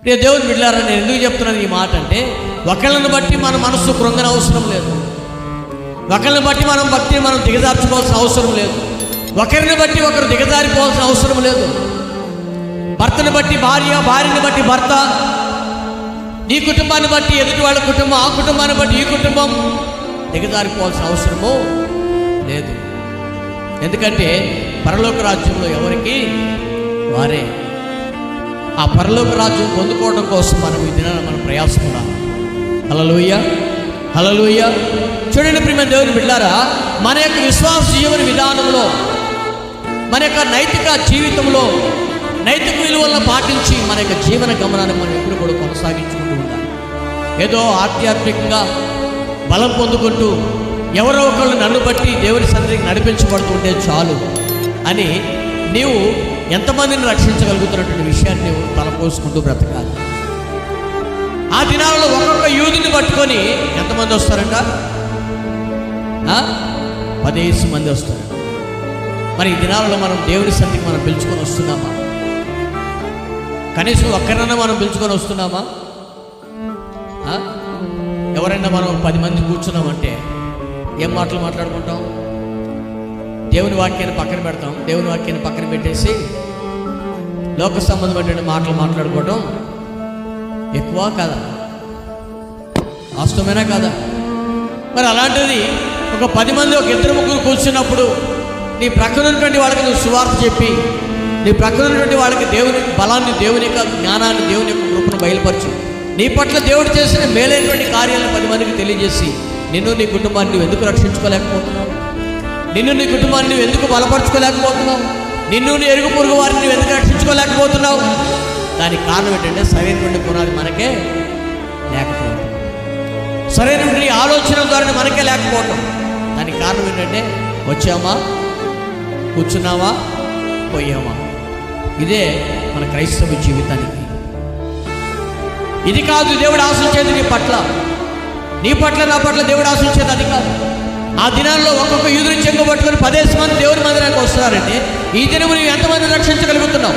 ప్రియ దేవుని బిడ్డలారా, నేను ఎందుకు చెప్తున్నాను ఈ మాట అంటే, ఒకళ్ళని బట్టి మన మనస్సు కృంగన అవసరం లేదు. ఒకళ్ళని బట్టి మనం దిగజార్చుకోవాల్సిన అవసరం లేదు. ఒకరిని బట్టి ఒకరు దిగజారిపోవాల్సిన అవసరం లేదు. భర్తను బట్టి భార్య, భార్యని బట్టి భర్త, నీ కుటుంబాన్ని బట్టి ఎదుటి వాళ్ళ కుటుంబం, ఆ కుటుంబాన్ని బట్టి ఈ కుటుంబం దిగజారిపోవాల్సిన అవసరము లేదు. ఎందుకంటే పరలోక రాజ్యంలో ఎవరికి వారే. ఆ పరలోక రాజ్యం పొందుకోవడం కోసం మనం ఈ దినాన మనం ప్రయాసపడాలి. హల్లెలూయా, హల్లెలూయా. చూడండి ప్రియమైన దేవుని బిడ్డలారా, మన యొక్క విశ్వాస జీవన విధానంలో, మన యొక్క నైతిక జీవితంలో నైతిక విలువలను పాటించి మన యొక్క జీవన గమనాన్ని మనం ఎప్పుడు కూడా కొనసాగించుకుంటూ ఉండాలి. ఏదో ఆధ్యాత్మికంగా బలం పొందుకుంటూ ఎవరో ఒకళ్ళు నన్ను బట్టి దేవుని సన్నిధికి నడిపించబడుతూ ఉంటే చాలు అని నీవు ఎంతమందిని రక్షించగలుగుతున్నటువంటి విషయాన్ని నీవు తలపోసుకుంటూ బ్రతకాలి. ఆ దినాలలో ఒక్కొక్క యూదుని పట్టుకొని ఎంతమంది వస్తారంట? 10 మంది వస్తారు. మరి ఈ దినాలలో మనం దేవుని సన్నిధికి మనం పిలుచుకొని వస్తున్నామా? కనీసం ఒక్కరైనా మనం పిలుచుకొని వస్తున్నామా? ఎవరైనా మనం 10 మంది కూర్చున్నామంటే ఏం మాటలు మాట్లాడుకుంటాం? దేవుని వాక్యాన్ని పక్కన పెడతాం. దేవుని వాక్యాన్ని పక్కన పెట్టేసి లోక సంబంధమైన మాటలు మాట్లాడుకోవడం ఎక్కువ కాదా? వాస్తవమేనా కాదా? మరి అలాంటిది ఒక 10 మంది, ఒక 2-3 కూర్చున్నప్పుడు నీ ప్రక్కన ఉన్నటువంటి వాళ్ళకి నువ్వు సువార్త చెప్పి, నీ ప్రక్కన ఉన్నటువంటి వాళ్ళకి దేవుని బలాన్ని, దేవుని యొక్క జ్ఞానాన్ని, దేవుని యొక్క కృపను బయలుపరిచి, నీ పట్ల దేవుడు చేసిన మేలైనటువంటి కార్యాలను 10 మందికి తెలియజేసి, నిన్ను నీ కుటుంబాన్ని నువ్వు ఎందుకు రక్షించుకోలేకపోతున్నావు? నిన్ను నీ కుటుంబాన్ని నువ్వు ఎందుకు బలపరచుకోలేకపోతున్నావు? నిన్ను నీ ఎరుగు పొరుగు వారిని నువ్వు ఎందుకు రక్షించుకోలేకపోతున్నావు? దానికి కారణం ఏంటంటే సరైనటువంటి పునాది మనకే లేకపోవడం, సరైనటువంటి ఆలోచన ద్వారా మనకే లేకపోవటం. దానికి కారణం ఏంటంటే వచ్చామా, కూర్చున్నావా, పోయామా. ఇదే మన క్రైస్తవ జీవితానికి. ఇది కాదు దేవుడు ఆశించేది నీ పట్ల, నీ పట్ల, నా పట్ల దేవుడు ఆశించేది అది కాదు. ఆ దినాల్లో ఒక్కొక్క యూదుని చెంగు పట్టుకొని 10 మంది దేవుని మందిరానికి వస్తున్నారంటే ఈ దినము నువ్వు ఎంతమంది రక్షించగలుగుతున్నావు?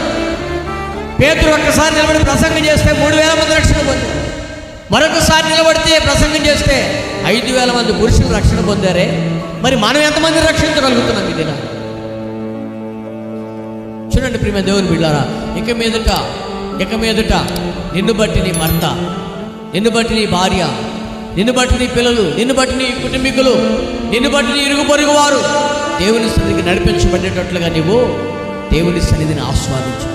పేతురు ఒక్కసారి నిలబడి ప్రసంగం చేస్తే 3000 మంది రక్షణ పొందారు. మరొకసారి నిలబడితే ప్రసంగం చేస్తే 5000 మంది పురుషులు రక్షణ పొందారే. మరి మనం ఎంతమంది రక్షించగలుగుతున్నాం ఈ దినాన్ని? చూడండి ప్రియమైన దేవుని బిడ్డలారా, ఇక మీదట నిన్ను బట్టి నీ భర్త, నిన్ను బట్టి నీ భార్య, నిన్ను బట్టి నీ పిల్లలు, నిన్ను బట్టి నీ కుటుంబీకులు, నిన్ను బట్టి నీ ఇరుగు పొరుగు వారు దేవుని సన్నిధికి నడిపించబడేటట్లుగా నీవు దేవుని సన్నిధిని ఆస్వాదించు.